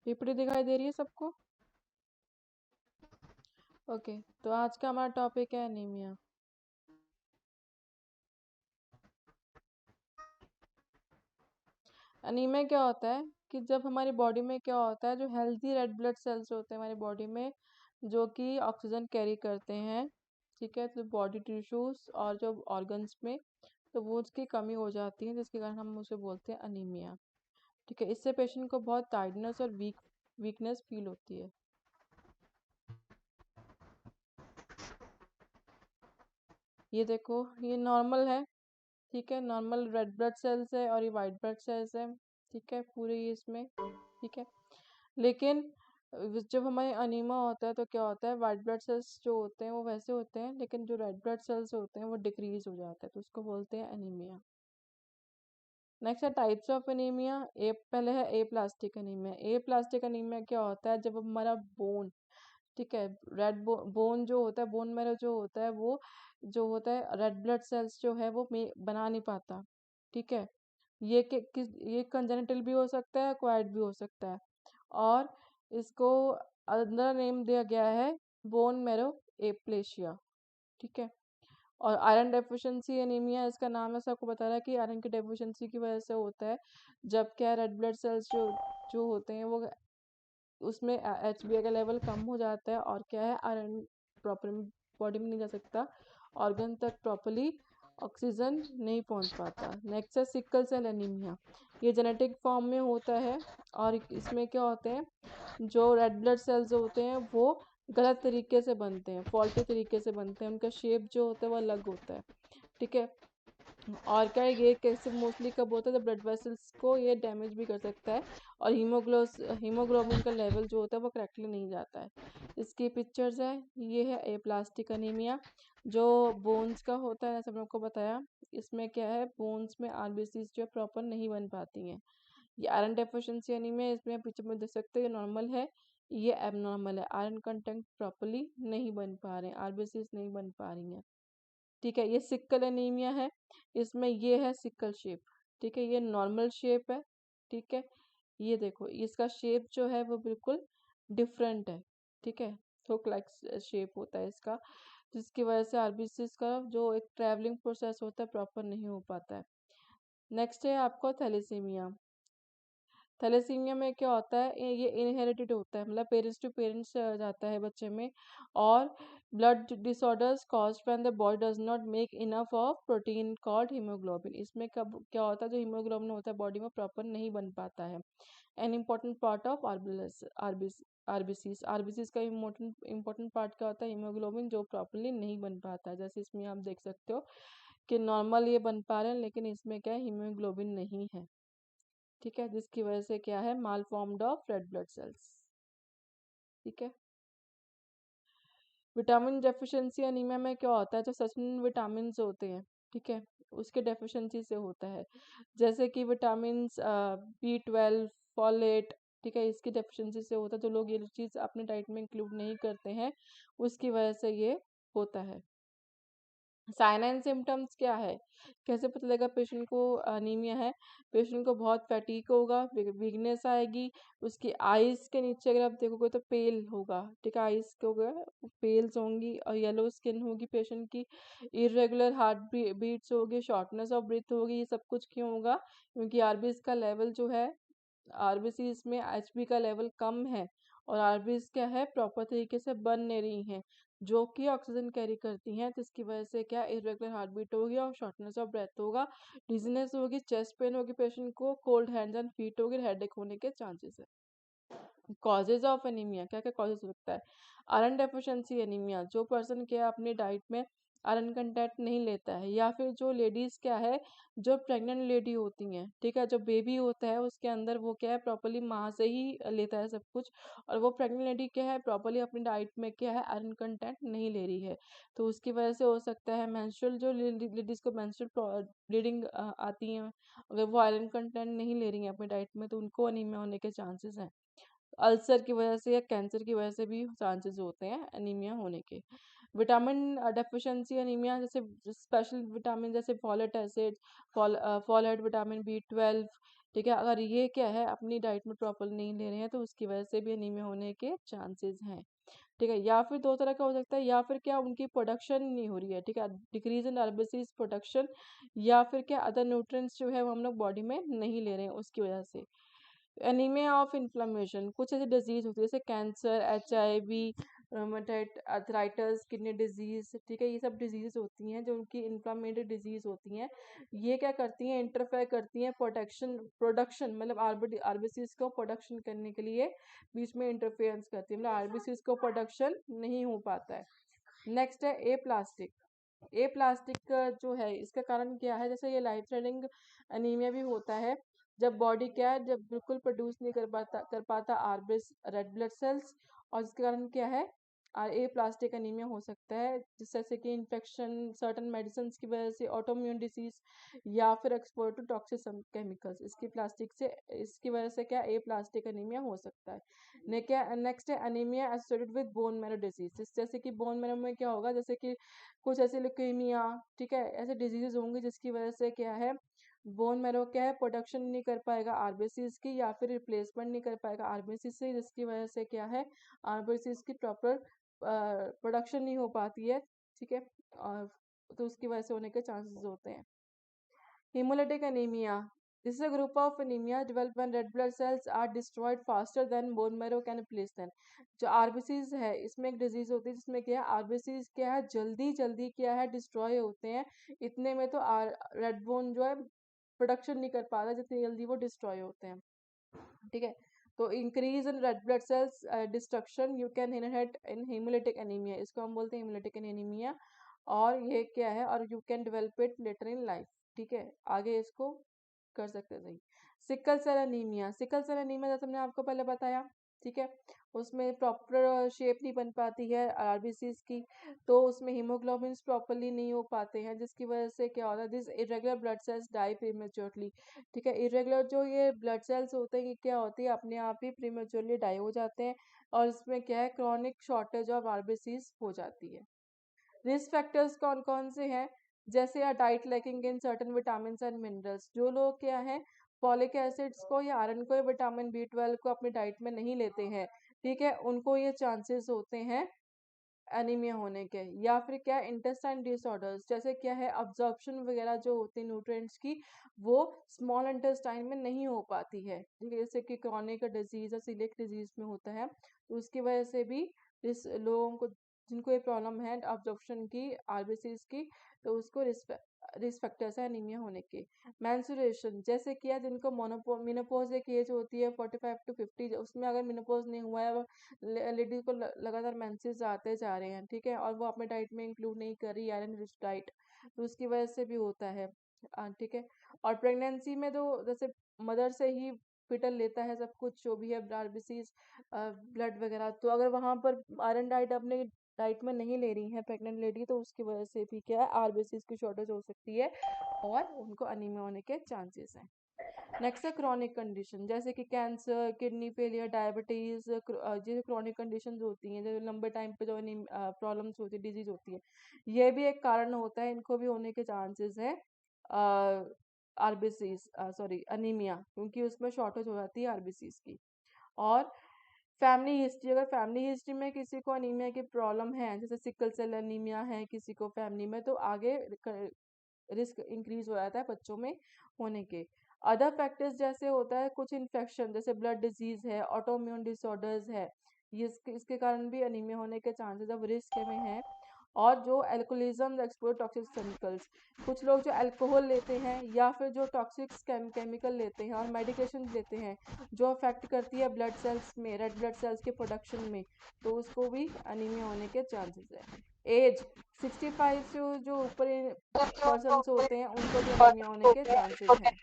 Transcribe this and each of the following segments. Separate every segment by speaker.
Speaker 1: PPT दिखाई दे रही है सबको? ओके, तो आज का हमारा टॉपिक है एनीमिया। एनीमिया क्या होता है कि जब हमारी बॉडी में क्या होता है, जो हेल्दी रेड ब्लड सेल्स होते हैं हमारी बॉडी में, जो कि ऑक्सीजन कैरी करते हैं, ठीक है, तो बॉडी टिश्यूज और जो ऑर्गन्स में, तो वो उसकी कमी हो जाती है, जिसके कारण हम उसे बोलते हैं अनीमिया। ठीक है, इससे पेशेंट को बहुत टायर्डनेस और वीकनेस फील होती है। ये देखो, ये नॉर्मल है। ठीक है, नॉर्मल रेड ब्लड सेल्स है और ये वाइट ब्लड सेल्स है। ठीक है, पूरे ये इसमें। ठीक है, लेकिन जब हमारे अनीमा होता है तो क्या होता है, वाइट ब्लड सेल्स जो होते हैं वो वैसे होते हैं, लेकिन जो रेड ब्लड सेल्स होते हैं वो डिक्रीज हो जाते हैं, तो उसको बोलते हैं एनीमिया। नेक्स्ट है टाइप्स ऑफ एनीमिया। ए पहले है ए प्लास्टिक एनीमिया। ए प्लास्टिक एनीमिया क्या होता है, जब हमारा बोन, ठीक है, रेड बोन जो होता है, बोन मैरो जो होता है, वो जो होता है रेड ब्लड सेल्स जो है वो बना नहीं पाता। ठीक है, ये कंजेनिटल भी हो सकता है, एक्वायर्ड भी हो सकता है। और इसको अंदर नेम दिया गया है बोन मैरो एप्लेशिया। ठीक है, और आयरन डेफिशिएंसी एनीमिया इसका नाम है, सबको बता रहा है कि आयरन की डेफिशिएंसी की वजह से होता है। जब क्या रेड ब्लड सेल्स जो जो होते हैं वो उसमें HbA का लेवल कम हो जाता है, और क्या है, आयरन प्रॉपर बॉडी में नहीं जा सकता, ऑर्गन तक प्रॉपरली ऑक्सीजन नहीं पहुंच पाता। नेक्स्ट है सिकल सेल एनीमिया। ये जेनेटिक फॉर्म में होता है, और इसमें क्या होते हैं, जो रेड ब्लड सेल्स होते हैं वो गलत तरीके से बनते हैं, फॉल्टी तरीके से बनते हैं, उनका शेप जो होता है वो अलग होता है। ठीक है, और क्या है, ये कैसे मोस्टली कब होता है, जब ब्लड वेसल्स को ये डैमेज भी कर सकता है, और हीमोग्लोबिन का लेवल जो होता है वो करेक्टली नहीं जाता है। इसकी पिक्चर्स है, ये है ए प्लास्टिक अनीमिया, जो बोन्स का होता है, जैसे मैंने आपको बताया। इसमें क्या है, बोन्स में आरबीसी जो प्रॉपर नहीं बन पाती हैं। ये आयरन डेफिशिएंसी एनीमिया, इसमें पिक्चर में देख सकते हो, ये नॉर्मल है, ये एबनॉर्मल है, आयरन कंटेंट प्रॉपरली नहीं बन पा रहे हैं, आरबीसी नहीं बन पा रही हैं। ठीक है, ये सिकल एनीमिया है, इसमें ये है सिकल शेप। ठीक है, ये नॉर्मल शेप है। ठीक है, ये देखो, इसका शेप जो है वो बिल्कुल डिफरेंट है। ठीक है, थोक लाइक शेप होता है इसका, जिसकी वजह से आरबीसी का जो एक ट्रैवलिंग प्रोसेस होता है प्रॉपर नहीं हो पाता है। नेक्स्ट है आपको थैलेसीमिया। थैलेसीमिया में क्या होता है, ये इनहेरिटेड होता है, मतलब पेरेंट्स टू पेरेंट्स जाता है बच्चे में। और blood disorders caused when the body does not make enough of protein called haemoglobin. इसमें कब क्या होता है, जो हीमोग्लोबिन होता है बॉडी में प्रॉपर नहीं बन पाता है। An important part of RBCs का इम्पोर्टेंट पार्ट क्या होता है, हीमोग्लोबिन, जो प्रॉपरली नहीं बन पाता है। जैसे इसमें आप देख सकते हो कि नॉर्मल ये बन पा रहे हैं, लेकिन इसमें क्या है, हीमोग्लोबिन नहीं है। ठीक है, जिसकी वजह से क्या है, माल formed of red blood cells. ठीक है, विटामिन डेफिशिएंसी एनीमिया में क्या होता है, जो सचिन विटामिन होते हैं, ठीक है, उसके डेफिशिएंसी से होता है। जैसे कि विटामिन B12, फॉलेट, ठीक है, इसकी डेफिशिएंसी से होता है। जो लोग ये चीज़ अपने डाइट में इंक्लूड नहीं करते हैं, उसकी वजह से ये होता है। साइन एंड सिम्टम्स क्या है, कैसे पता लगेगा पेशेंट को अनीमिया है? पेशेंट को बहुत फैटीक होगा, वीकनेस आएगी, उसकी आईज के नीचे अगर आप देखोगे तो पेल होगा। ठीक है, आईज के हो गए पेल्स होंगी, और येलो स्किन होगी पेशेंट की, इरेगुलर हार्ट बीट्स होगी, शॉर्टनेस ऑफ ब्रीथ होगी। ये सब कुछ क्यों होगा? क्योंकि आरबीसी का लेवल जो है, आरबीसी में एचबी का लेवल कम है, और आरबीसी क्या है, प्रॉपर तरीके से बन नहीं रही हैं, जो कि ऑक्सीजन कैरी करती हैं, जिसकी वजह से क्या, इरेगुलर हार्ट बीट होगी, और शॉर्टनेस ऑफ ब्रेथ होगा, डिजीनेस होगी, चेस्ट पेन होगी पेशेंट को, कोल्ड हैंड्स एंड फीट होगी, हेडेक होने के चांसेस है। कॉजेज ऑफ एनीमिया, क्या क्या कॉजेज हो सकता है? आयरन डेफिशिएंसी एनीमिया, जो पर्सन क्या अपनी डाइट में आयरन कंटेंट नहीं लेता है, या फिर जो लेडीज क्या है, जो प्रेग्नेंट लेडी होती हैं, ठीक है, जो बेबी होता है उसके अंदर वो क्या है, प्रॉपरली माँ से ही लेता है सब कुछ, और वो प्रेग्नेंट लेडी क्या है, प्रॉपरली अपनी डाइट में क्या है, आयरन कंटेंट नहीं ले रही है, तो उसकी वजह से हो सकता है। मेंस्ट्रुअल, जो लेडीज को मेंस्ट्रुअल ब्लीडिंग आती है, अगर वो आयरन कंटेंट नहीं ले रही है अपनी डाइट में, तो उनको अनीमिया होने के चांसेस हैं। अल्सर की वजह से या कैंसर की वजह से भी चांसेस होते हैं एनीमिया होने के। विटामिन डेफिशिएंसी एनीमिया, जैसे स्पेशल विटामिन जैसे folate acid, folate, vitamin B12, ठीक है। अगर ये क्या है अपनी डाइट में प्रॉपर नहीं ले रहे हैं तो उसकी वजह से भी एनीमिया होने के चांसेस हैं। ठीक है। या फिर दो तरह का हो सकता है, या फिर क्या उनकी प्रोडक्शन नहीं हो रही है, ठीक है, डिक्रीज इन आरबीसीज प्रोडक्शन, या फिर क्या अदर न्यूट्रिएंट्स जो है वो हम लोग बॉडी में नहीं ले रहे हैं उसकी वजह से। एनीमिया ऑफ इन्फ्लेमेशन, कुछ ऐसी डिजीज होती है जैसे cancer, HIV, rheumatoid arthritis, kidney disease, ठीक है, ये सब डिजीज होती हैं जो उनकी इन्फ्लामेटरी डिजीज होती हैं। ये क्या करती हैं, इंटरफेयर करती हैं प्रोडक्शन मतलब आरबीसीज को प्रोडक्शन करने के लिए बीच में इंटरफेरेंस करती है, मतलब आरबीसीज को प्रोडक्शन नहीं हो पाता है। नेक्स्ट है ए प्लास्टिक। ए प्लास्टिक जो है इसका कारण क्या है, जैसे ये लाइफ थ्रेटनिंग एनीमिया भी होता है जब बॉडी क्या है, जब बिल्कुल प्रोड्यूस नहीं कर पाता आरबीएस रेड ब्लड सेल्स, और इसके कारण क्या है ए प्लास्टिक एनीमिया हो सकता है, जैसे कि इन्फेक्शन, सर्टन मेडिसिन की वजह से, ऑटोइम्यून डिसीज, या फिर एक्सपोजर टू टॉक्सिक केमिकल्स, इसकी प्लास्टिक से इसकी वजह से क्या ए प्लास्टिक एनीमिया हो सकता है। नेक्स्ट है anaemia associated with bone marrow disease, जैसे कि बोन मैरो में क्या होगा, जैसे कि कुछ ऐसे ल्यूकेमिया, ठीक है, ऐसे डिजीजेज होंगे जिसकी वजह से क्या है बोन मैरो क्या है प्रोडक्शन नहीं कर पाएगा आरबीसीज की, या फिर रिप्लेसमेंट नहीं कर पाएगा आरबीसीज से, जिसकी वजह से क्या है आरबीसीज की प्रॉपर प्रोडक्शन नहीं हो पाती है, ठीक है, और तो उसकी वजह से होने के चांसेस होते हैं। Hemolytic anemia. This is a group of anemia developed when red blood cells are destroyed faster than bone marrow can replace them. जो आरबीसीज है इसमें एक डिजीज होती है जिसमें क्या है आरबीसीज क्या है जल्दी जल्दी क्या है डिस्ट्रॉय होते हैं, इतने में तो रेड बोन जो है प्रोडक्शन नहीं कर पाता जितनी जल्दी वो डिस्ट्रॉय होते हैं, ठीक है। तो increase in red blood sales destruction you can inherit in haemolytic anaemia, इसको हम बोलते हैं हेमोलिटिक एनीमिया, और ये क्या है और you can develop it later in life, ठीक है, आगे इसको कर सकते हैं। Sickle cell anaemia, sickle cell anaemia जैसे हमने आपको पहले बताया, ठीक है, उसमें प्रॉपर शेप नहीं बन पाती है आरबीसीज की, तो उसमें हीमोग्लोबिन प्रॉपरली नहीं हो पाते हैं, जिसकी वजह से क्या होता है this irregular blood cells die prematurely, ठीक है, इरेगुलर जो ये ब्लड सेल्स होते हैं ये क्या होती है अपने आप ही प्रीमेच्योरली डाई हो जाते हैं, और इसमें क्या है क्रॉनिक शॉर्टेज ऑफ आरबीसीज हो जाती है। रिस्क फैक्टर्स कौन कौन से हैं, जैसे diet lacking in certain vitamin and minerals, जो लोग क्या है फॉलिक एसिड्स को या आयरन को या विटामिन B12 को अपनी डाइट में नहीं लेते हैं, ठीक है, उनको ये चांसेस होते हैं एनीमिया होने के। या फिर क्या है इंटेस्टाइन डिसऑर्डर्स, जैसे क्या है अब्जॉर्प्शन वगैरह जो होती है न्यूट्रिएंट्स की वो स्मॉल इंटेस्टाइन में नहीं हो पाती है, ठीक है, जैसे कि क्रॉनिक डिजीज या सीलिएक डिजीज में होता है, तो उसकी वजह से भी इस लोगों को जिनको ये प्रॉब्लम है अब्जॉर्प्शन की आरबीसीज की, तो उसको रिस्क फैक्टर्स है एनीमिया होने के। मैंसुरेशन, जैसे कि जिनको मेनोपॉज एक एज होती है 45 to 50, उसमें अगर मेनोपॉज नहीं हुआ है, लेडीज को लगातार मेंसेस आते जा रहे हैं, ठीक है, और वो अपने डाइट में इंक्लूड नहीं कर रही आयरन रिच डाइट, तो उसकी वजह से भी होता है, ठीक है। और प्रेगनेंसी में तो जैसे मदर से ही फिटल लेता है सब कुछ जो भी है आरबीसीज ब्लड वगैरह, तो अगर वहां पर आयरन डाइट अपने डाइट में नहीं ले रही है प्रेग्नेंट लेडी, तो उसकी वजह से भी क्या है आरबीसीज की शॉर्टेज हो सकती है और उनको अनीमिया होने के चांसेस हैं। नेक्स्ट है क्रॉनिक कंडीशन, जैसे कि कैंसर, किडनी फेलियर, डायबिटीज, जैसे क्रॉनिक कंडीशन होती हैं जो लंबे टाइम पे जो प्रॉब्लम्स होती है डिजीज होती है, ये भी एक कारण होता है, इनको भी होने के चांसेस है आरबीसीज सॉरी अनीमिया, क्योंकि उसमें शॉर्टेज हो जाती है आरबीसीज की। और फैमिली हिस्ट्री, अगर फैमिली हिस्ट्री में किसी को अनीमिया की प्रॉब्लम है जैसे सिकल सेल अनीमिया है किसी को फैमिली में, तो आगे रिस्क इंक्रीज हो जाता है बच्चों में होने के। अदर फैक्टर्स जैसे होता है कुछ इन्फेक्शन जैसे ब्लड डिजीज है, ऑटोइम्यून डिसऑर्डर्स है, ये इसके कारण भी अनीमिया होने के चांसेस ऑफ रिस्क में है। और जो एल्कोहलिज्म एक्सपोज टॉक्सिक केमिकल्स, कुछ लोग जो अल्कोहल लेते हैं या फिर जो टॉक्सिक केमिकल लेते हैं और मेडिकेशन लेते हैं जो अफेक्ट करती है ब्लड सेल्स में रेड ब्लड सेल्स के प्रोडक्शन में, तो उसको भी अनीमिया होने के चांसेस है। एज 65 से जो ऊपर पर्सन होते हैं उनको भी अनीमिया होने के चांसेस हैं।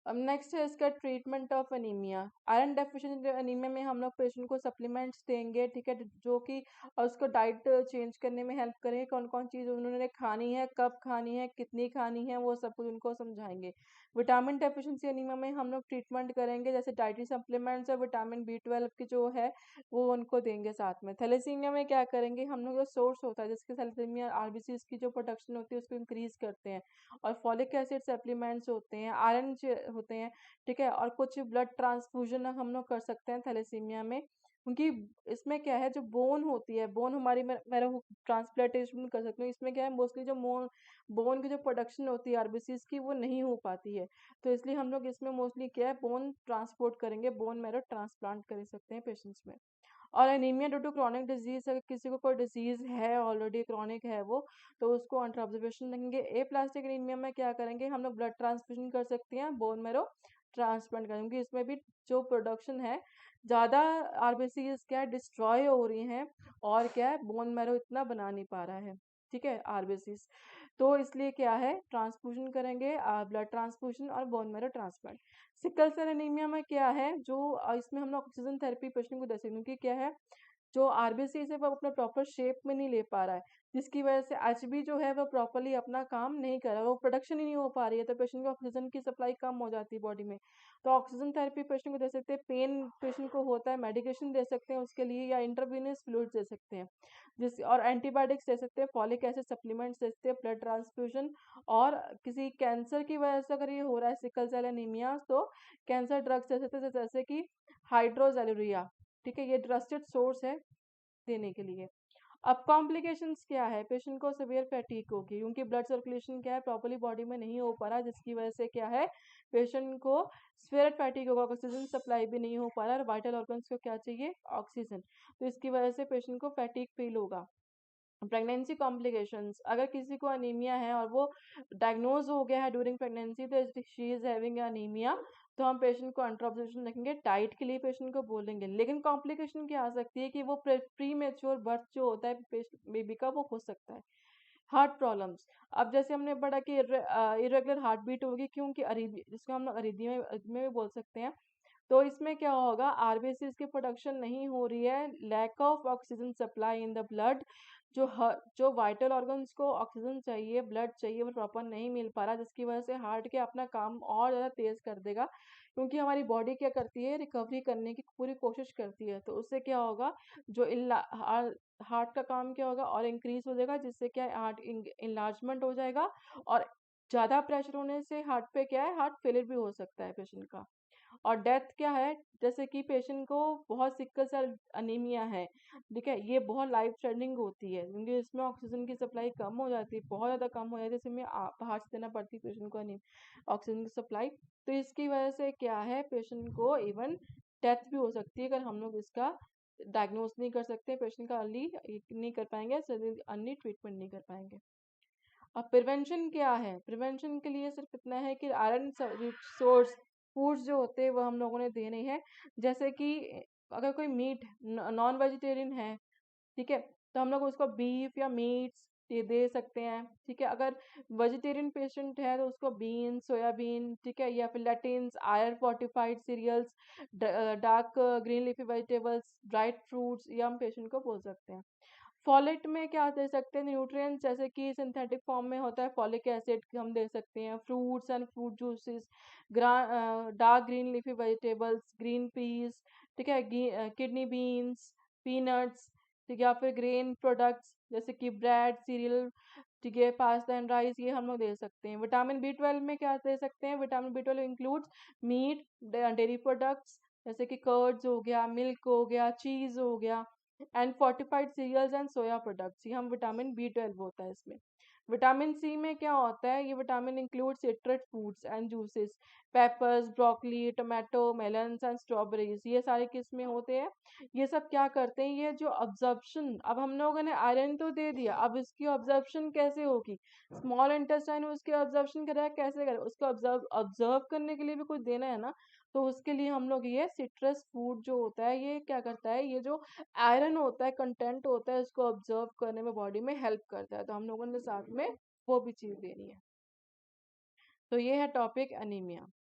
Speaker 1: अब नेक्स्ट है इसका treatment of anaemia. Iron deficiency anaemia में हम लोग पेशेंट को सप्लीमेंट्स देंगे, ठीक है, जो कि उसको डाइट चेंज करने में हेल्प करेंगे, कौन कौन चीज़ उन्होंने खानी है, कब खानी है, कितनी खानी है, वो सब कुछ उनको समझाएंगे। विटामिन डेफिशिएंसी एनीमिया में हम लोग ट्रीटमेंट करेंगे, जैसे डाइटरी सप्लीमेंट्स और विटामिन B12 की जो है वो उनको देंगे साथ में। थैलेसीमिया में क्या करेंगे हम लोग, जो सोर्स होता है जिसके थैलेसीमिया आरबीसीज की जो प्रोडक्शन होती है उसको इंक्रीज करते हैं, और फॉलिक एसिड सप्लीमेंट्स होते हैं, आयरन होते हैं, ठीक है, और कुछ ब्लड ट्रांसफ्यूजन हम लोग कर सकते हैं थैलेसीमिया में, क्योंकि इसमें क्या है जो बोन होती है, बोन हमारी मेरा ट्रांसप्लांटेशन कर सकते हैं, इसमें क्या है मोस्टली जो बोन की जो प्रोडक्शन होती है आरबीसीज की वो नहीं हो पाती है, तो इसलिए हम लोग इसमें मोस्टली क्या है बोन ट्रांसपोर्ट करेंगे, बोन मैरो ट्रांसप्लांट कर सकते हैं पेशेंट्स में। और anaemia due to chronic disease, अगर किसी को कोई डिजीज है ऑलरेडी क्रॉनिक है वो, तो उसको अंडर ऑब्जर्वेशन रखेंगे। प्लास्टिक एनीमिया में क्या करेंगे हम लोग, ब्लड ट्रांसफ्यूजन कर सकते हैं, बोन मैरो ट्रांसप्लांट करेंगे, इसमें भी जो प्रोडक्शन है ज़्यादा आरबीसीज क्या है डिस्ट्रॉय हो रही हैं, और क्या है बोन मैरो इतना बना नहीं पा रहा है, ठीक है, आरबीसीज, तो इसलिए क्या है ट्रांसफ्यूजन करेंगे, ब्लड ट्रांसफ्यूजन और bone marrow transplant. Sickle cell anaemia में क्या है जो इसमें हम लोग ऑक्सीजन थेरेपी पेशेंट को दे सकते हैं, क्योंकि क्या है जो आरबीसी है वो अपना प्रॉपर शेप में नहीं ले पा रहा है, जिसकी वजह से एचबी जो है वो प्रॉपरली अपना काम नहीं कर रहा है, वो प्रोडक्शन ही नहीं हो पा रही है, तो पेशेंट को ऑक्सीजन की सप्लाई कम हो जाती है बॉडी में, तो ऑक्सीजन थेरेपी पेशेंट को दे सकते हैं। पेन पेशेंट को होता है मेडिकेशन दे सकते हैं उसके लिए, या इंट्रावेनस फ्लूइड दे सकते हैं, जिस और एंटीबायोटिक्स दे सकते हैं, फॉलिक एसिड सप्लीमेंट्स दे सकते हैं, ब्लड ट्रांसफ्यूजन, और किसी कैंसर की वजह से अगर ये हो रहा है सिकल सेल एनीमिया, तो कैंसर ड्रग्स दे सकते हैं, जैसे कि हाइड्रोक्लोरिया, ठीक है, ये ट्रस्टेड सोर्स है देने के लिए। अब कॉम्प्लिकेशंस क्या है, पेशेंट को सिवियर फैटीग होगी, क्योंकि ब्लड सर्कुलेशन क्या है प्रॉपर्ली बॉडी में नहीं हो पा रहा, जिसकी वजह से क्या है पेशेंट को सिवियर फैटीग होगा, ऑक्सीजन सप्लाई भी नहीं हो पा रहा, और वाइटल ऑर्गन्स को क्या चाहिए, ऑक्सीजन, तो इसकी वजह से पेशेंट को फैटीग फील होगा। प्रेगनेंसी कॉम्प्लिकेशंस, अगर किसी को अनीमिया है और वो डायग्नोज हो गया है ड्यूरिंग प्रेगनेंसी, तो शी इज हैविंग अनीमिया, तो हम पेशेंट को अंडर ऑब्जर्वेशन रखेंगे, डाइट के लिए पेशेंट को बोलेंगे। लेकिन कॉम्प्लिकेशन क्या आ सकती है कि वो प्री मेच्योर बर्थ जो होता है बेबी का वो हो सकता है। हार्ट प्रॉब्लम्स, अब जैसे हमने पढ़ा कि इरेगुलर हार्ट बीट होगी, क्योंकि अरीबी जिसको हम लोग अरीबिया में भी बोल सकते हैं, तो इसमें क्या होगा आरबीसीज की प्रोडक्शन नहीं हो रही है, lack of oxygen supply in the blood, जो वाइटल ऑर्गन्स को ऑक्सीजन चाहिए, ब्लड चाहिए, वो प्रॉपर नहीं मिल पा रहा, जिसकी वजह से हार्ट के अपना काम और ज़्यादा तेज कर देगा, क्योंकि हमारी बॉडी क्या करती है रिकवरी करने की पूरी कोशिश करती है, तो उससे क्या होगा जो हार्ट का काम क्या होगा और इंक्रीज हो जाएगा, जिससे क्या हार्ट इनलार्जमेंट हो जाएगा, और ज़्यादा प्रेशर होने से हार्ट पे क्या है हार्ट फेलियर भी हो सकता है पेशेंट का। और डेथ क्या है, जैसे कि पेशेंट को बहुत सिकल सेल अनीमिया है, ठीक है, ये बहुत लाइफ थ्रेटनिंग होती है, क्योंकि इसमें ऑक्सीजन की सप्लाई कम हो जाती है, बहुत ज़्यादा कम हो जाती है, इसमें बाहर से देना पड़ती है पेशेंट को ऑक्सीजन की सप्लाई, तो इसकी वजह से क्या है पेशेंट को इवन डेथ भी हो सकती है, अगर हम लोग इसका डायग्नोज नहीं कर सकते, पेशेंट का अर्ली नहीं कर पाएंगे, अर्ली ट्रीटमेंट नहीं कर पाएंगे। अब प्रिवेंशन क्या है, प्रिवेंशन के लिए सिर्फ इतना है कि आयरन सोर्स फूड्स जो होते हैं वो हम लोगों ने देने हैं, जैसे कि अगर कोई मीट नॉन वेजिटेरियन है, ठीक है, तो हम लोग उसको बीफ या मीट्स ये दे सकते हैं, ठीक है, अगर वेजिटेरियन पेशेंट है तो उसको बीन सोयाबीन, ठीक है, या फिर lentils iron fortified cereals, dark green leafy vegetables, dried fruits, ये हम पेशेंट को बोल सकते हैं। फॉलेट में क्या दे सकते हैं न्यूट्रिएंट्स, जैसे कि सिंथेटिक फॉर्म में होता है फॉलिक एसिड हम दे सकते हैं, fruits and fruit juices, dark green leafy vegetables, green peas, ठीक है, किडनी बीन्स, पीनट्स, ठीक है, या फिर ग्रेन प्रोडक्ट्स जैसे कि ब्रेड सीरियल, ठीक है, पास्ता एंड राइस, ये हम लोग दे सकते हैं। विटामिन B12 में क्या दे सकते हैं, vitamin B12 includes meat, dairy products जैसे कि कर्ड्स हो गया, मिल्क हो गया, चीज हो गया, and fortified cereals and soya products, ये हम विटामिन B12 होता है इसमें। विटामिन सी में क्या होता है, ये vitamin include citrus foods and juices, papers, broccoli, tomato, melons and strawberries, ये सारे किस में होते हैं, ये सब क्या करते हैं, ये जो ऑब्जर्प्शन, अब हम लोगों ने आयरन तो दे दिया, अब इसकी ऑब्जर्प्शन कैसे होगी, स्मॉल इंटेस्टाइन उसकी ऑब्जर्प्शन करेगा, कैसे करेगा, उसको ऑब्जर्व ऑब्जर्व करने के लिए भी कुछ देना है ना, तो उसके लिए हम लोग ये सिट्रस फूड जो होता है ये क्या करता है, ये जो आयरन होता है कंटेंट होता है उसको ऑब्जर्व करने में बॉडी में हेल्प करता है, तो हम लोगों ने साथ में वो भी चीज देनी है। तो ये है टॉपिक अनीमिया।